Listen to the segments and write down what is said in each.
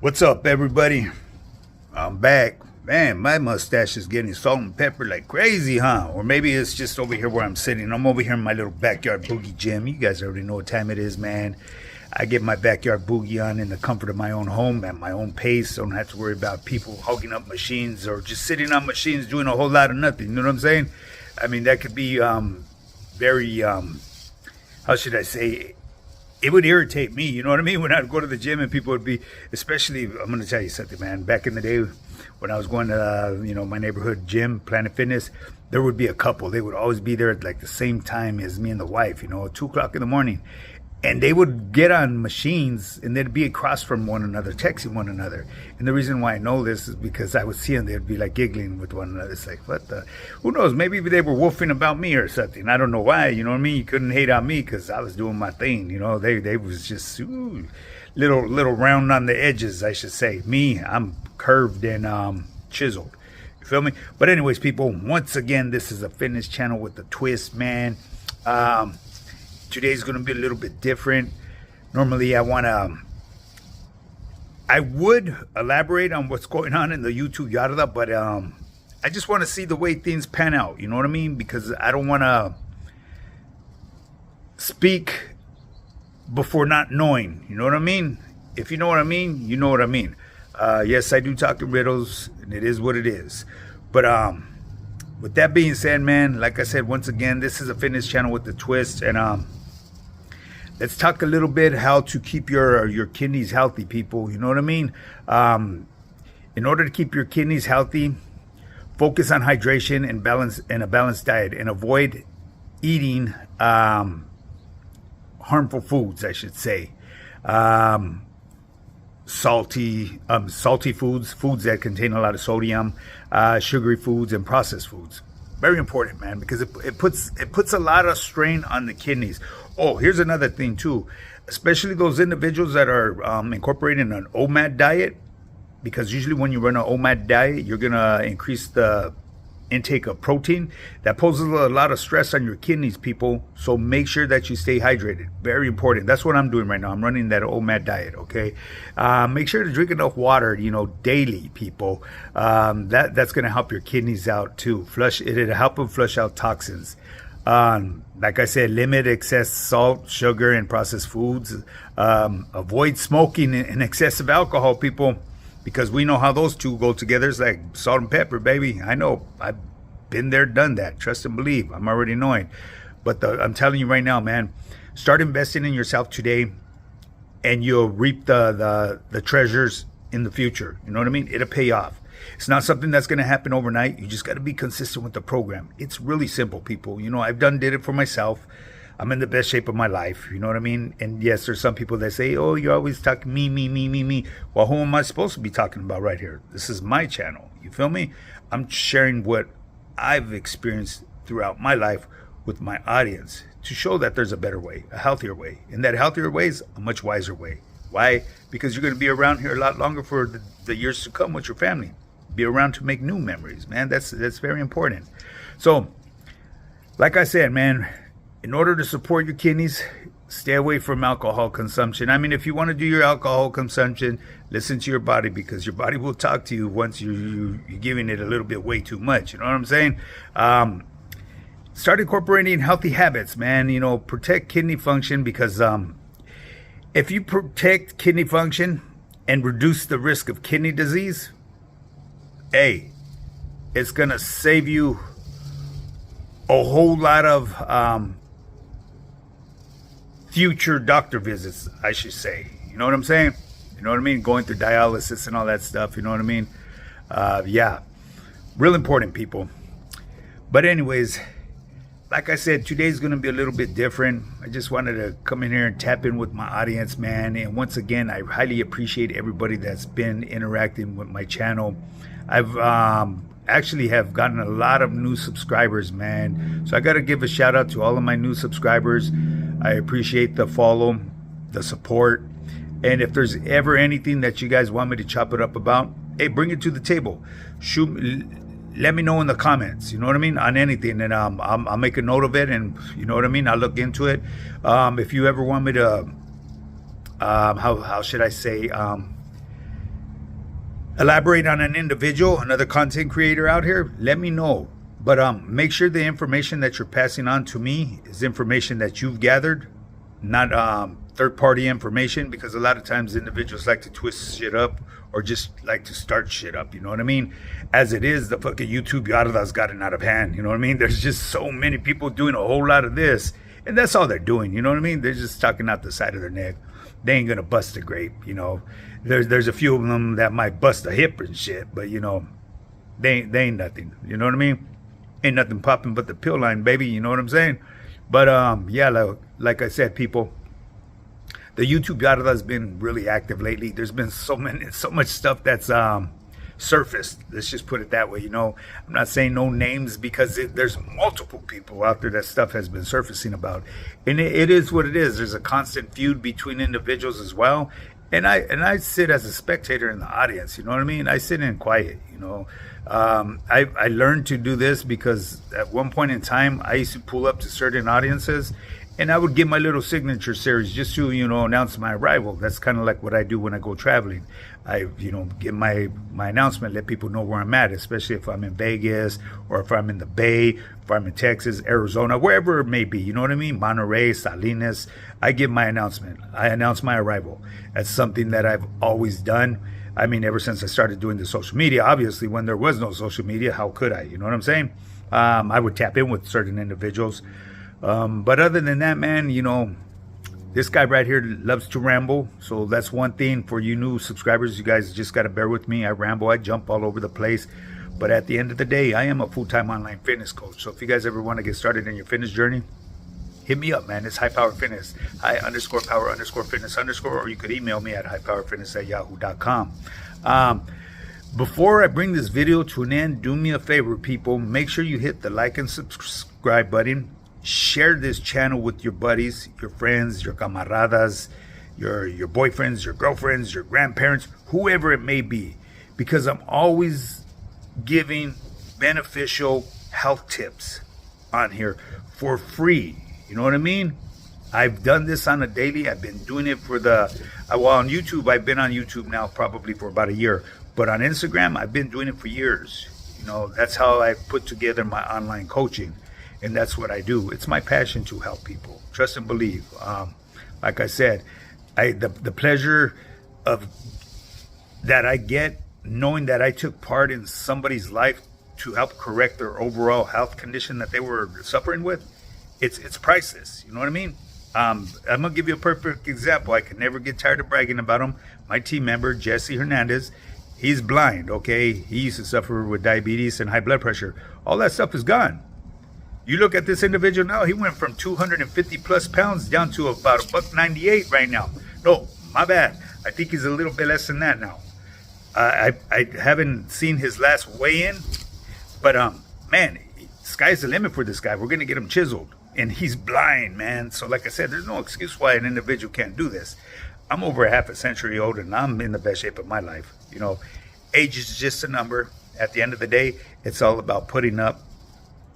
What's up, everybody? I'm back. Man, my mustache is getting salt and pepper like crazy, huh? Or maybe it's just over here where I'm sitting. I'm over here in my little backyard boogie gym. You guys already know what time it is, man. I get my backyard boogie on in the comfort of my own home at my own pace. I don't have to worry about people hogging up machines or just sitting on machines doing a whole lot of nothing. You know what I'm saying? I mean, that could be very, how should I say, it would irritate me, you know what I mean? When I'd go to the gym and people would be, especially, I'm going to tell you something, man. Back in the day when I was going to, my neighborhood gym, Planet Fitness, there would be a couple. They would always be there at like the same time as me and the wife, 2 o'clock in the morning. And they would get on machines and they'd be across from one another, texting one another. And the reason why I know this is because I would see them, they'd be like giggling with one another. It's like, what the, who knows? Maybe they were woofing about me or something. I don't know why, you know what I mean? You couldn't hate on me because I was doing my thing, They was just little round on the edges, I should say. Me, I'm curved and chiseled. You feel me? But anyways, people, once again, this is a fitness channel with a twist, man. Today's going to be a little bit different. Normally, I would elaborate on what's going on in the YouTube Yarda, but I just want to see the way things pan out. You know what I mean? Because I don't want to speak before not knowing. You know what I mean? If you know what I mean, you know what I mean. Yes, I do talk in riddles, and it is what it is. But with that being said, man, like I said, once again, this is a fitness channel with a twist, and let's talk a little bit how to keep your kidneys healthy, people. You know what I mean? In order to keep your kidneys healthy, focus on hydration and a balanced diet, and avoid eating harmful foods, I should say. Salty foods that contain a lot of sodium, sugary foods, and processed foods. Very important, man, because it puts a lot of strain on the kidneys. Oh, here's another thing too, especially those individuals that are incorporating an OMAD diet, because usually when you run an OMAD diet, you're gonna increase the intake of protein. That poses a lot of stress on your kidneys, people. So make sure that you stay hydrated. Very important. That's what I'm doing right now. I'm running that OMAD diet. Okay. Make sure to drink enough water, daily, people. That's going to help your kidneys out too. It'll help them flush out toxins. Like I said, limit excess salt, sugar, and processed foods. Avoid smoking and excessive alcohol, people, because we know how those two go together. It's like salt and pepper, baby. I know. I've been there, done that. Trust and believe. I'm already knowing. But I'm telling you right now, man, start investing in yourself today, and you'll reap the treasures in the future. You know what I mean? It'll pay off. It's not something that's going to happen overnight. You just got to be consistent with the program. It's really simple, people. I've did it for myself. I'm in the best shape of my life. You know what I mean? And yes, there's some people that say, oh, you're always talking me. Well, who am I supposed to be talking about right here? This is my channel. You feel me? I'm sharing what I've experienced throughout my life with my audience to show that there's a better way, a healthier way. And that healthier way is a much wiser way. Why? Because you're going to be around here a lot longer for the years to come with your family. Be around to make new memories, man. That's very important. So, like I said, man, in order to support your kidneys, stay away from alcohol consumption. I mean, if you want to do your alcohol consumption, listen to your body, because your body will talk to you once you're giving it a little bit way too much. You know what I'm saying? Start incorporating healthy habits, man. Protect kidney function, because if you protect kidney function and reduce the risk of kidney disease, hey, it's going to save you a whole lot of future doctor visits, I should say. You know what I'm saying? You know what I mean? Going through dialysis and all that stuff. You know what I mean? Yeah. Real important, people. But anyways, like I said, today's going to be a little bit different. I just wanted to come in here and tap in with my audience, man. And once again, I highly appreciate everybody that's been interacting with my channel. I've actually have gotten a lot of new subscribers, man. So I got to give a shout out to all of my new subscribers. I appreciate the follow, the support. And if there's ever anything that you guys want me to chop it up about, hey, bring it to the table. Let me know in the comments, you know what I mean, on anything, and I'll make a note of it, and you know what I mean, I'll look into it. If you ever want me to, how should I say, elaborate on an individual, another content creator out here, let me know. But make sure the information that you're passing on to me is information that you've gathered, not third-party information, because a lot of times individuals like to twist shit up or just like to start shit up, you know what I mean? As it is, the fucking YouTube Yarda's gotten out of hand, you know what I mean? There's just so many people doing a whole lot of this, and that's all they're doing, you know what I mean? They're just talking out the side of their neck. They ain't gonna bust a grape, you know? There's a few of them that might bust a hip and shit, but, you know, they ain't nothing, you know what I mean? Ain't nothing popping but the pill line, baby, you know what I'm saying? But, yeah, like I said, people, the YouTube Yarda has been really active lately. There's been so much stuff that's surfaced. Let's just put it that way. You know, I'm not saying no names because there's multiple people out there that stuff has been surfacing about, and it is what it is. There's a constant feud between individuals as well, and I sit as a spectator in the audience. You know what I mean? I sit in quiet. You know, I learned to do this because at one point in time I used to pull up to certain audiences. And I would give my little signature series just to, you know, announce my arrival. That's kind of like what I do when I go traveling. I, you know, give my announcement, let people know where I'm at, especially if I'm in Vegas or if I'm in the Bay, if I'm in Texas, Arizona, wherever it may be. You know what I mean? Monterey, Salinas. I give my announcement. I announce my arrival. That's something that I've always done. I mean, ever since I started doing the social media. Obviously, when there was no social media, how could I? You know what I'm saying? I would tap in with certain individuals. But other than that, man, you know, this guy right here loves to ramble. So that's one thing for you new subscribers. You guys just got to bear with me. I ramble. I jump all over the place. But at the end of the day, I am a full-time online fitness coach. So if you guys ever want to get started in your fitness journey, hit me up, man. It's High Power Fitness. High_power_fitness_, or you could email me at highpowerfitness@yahoo.com. Before I bring this video to an end, do me a favor, people. Make sure you hit the like and subscribe button. Share this channel with your buddies, your friends, your camaradas, your boyfriends, your girlfriends, your grandparents, whoever it may be, because I'm always giving beneficial health tips on here for free. You know what I mean? I've done this on a daily. I've been doing it for on YouTube. I've been on YouTube now probably for about a year, but on Instagram, I've been doing it for years. You know, that's how I put together my online coaching. And that's what I do. It's my passion to help people. Trust and believe. Like I said, the pleasure of that I get knowing that I took part in somebody's life to help correct their overall health condition that they were suffering with, it's priceless. You know what I mean? I'm gonna give you a perfect example. I can never get tired of bragging about him. My team member, Jesse Hernandez, he's blind. Okay, he used to suffer with diabetes and high blood pressure. All that stuff is gone. You look at this individual now, he went from 250 plus pounds down to about $198 right now. No, my bad. I think he's a little bit less than that now. I haven't seen his last weigh-in, but man, sky's the limit for this guy. We're gonna get him chiseled, and he's blind, man. So like I said, there's no excuse why an individual can't do this. I'm over half a century old, and I'm in the best shape of my life. You know, age is just a number. At the end of the day, it's all about putting up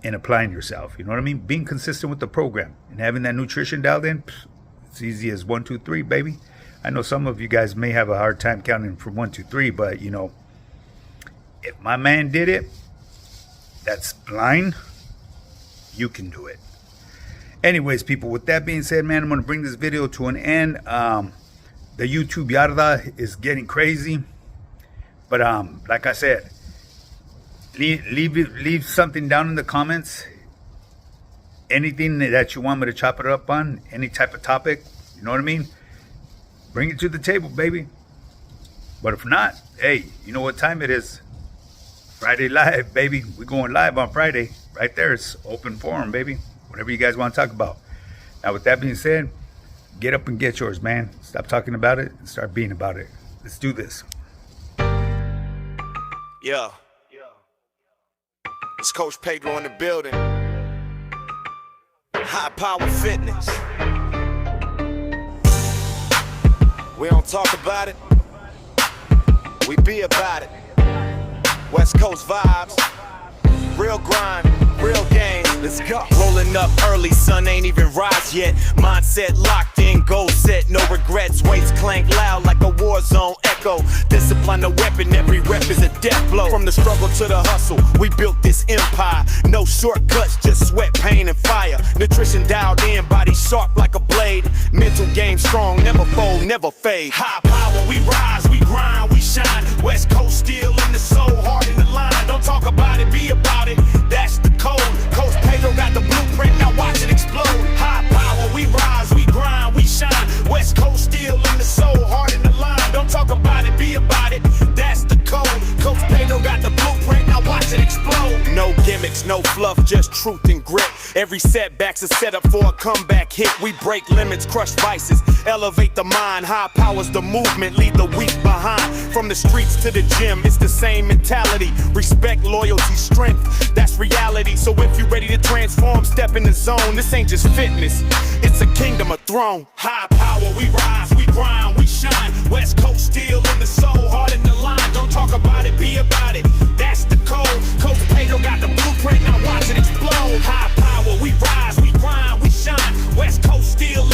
and applying yourself. You know what I mean? Being consistent with the program and having that nutrition dialed in. It's easy as 1, 2, 3, baby. I know some of you guys may have a hard time counting from 1, 2, 3, but you know, if my man did it, that's blind, you can do it. Anyways, people, with that being said, man, I'm going to bring this video to an end. The YouTube Yarda is getting crazy, but like I said, leave something down in the comments. Anything that you want me to chop it up on, any type of topic, you know what I mean? Bring it to the table, baby. But if not, hey, you know what time it is? Friday Live, baby. We're going live on Friday. Right there, it's open forum, baby. Whatever you guys want to talk about. Now, with that being said, get up and get yours, man. Stop talking about it and start being about it. Let's do this. Yeah. It's Coach Pedro in the building. High Power Fitness. We don't talk about it, we be about it. West Coast vibes. real grind, real game. Let's go. Rolling up early, sun ain't even rise yet. Mindset locked in, goal set, no regrets. Weights clank loud like a war zone echo. Discipline a weapon, every rep is a death blow. From the struggle to the hustle, we built this empire. No shortcuts, just sweat, pain, and fire. Nutrition dialed in, body sharp like a blade. Mental game strong, never fold, never fade. High power, we rise, we grind, we shine. West Coast still in the soul, heart in the line. Don't talk about it, be about it. That's the code. Coach Pedro got the blueprint, now watch it explode. High power, we rise, we grind, we shine. West Coast still in the soul, heart in the line. Don't talk about it, be about it. That's the code. Coach Pedro got the blueprint, now watch it explode. No gimmicks, no fluff, just truth and grit. Every setback's a setup for a comeback hit. We break limits, crush vices, elevate the mind. High powers the movement, leave the weak behind. From the streets to the gym, it's the same mentality. Respect, loyalty, strength, that's reality. So if you ready to transform, step in the zone. This ain't just fitness, it's a kingdom, a throne. High power, we rise, we grind, we shine. West Coast still in the soul, heart in the line. Don't talk about it, be about it. That's the code. Coach Pedro got the blueprint, now watch it explode. High power, we rise, we grind, we shine. West Coast still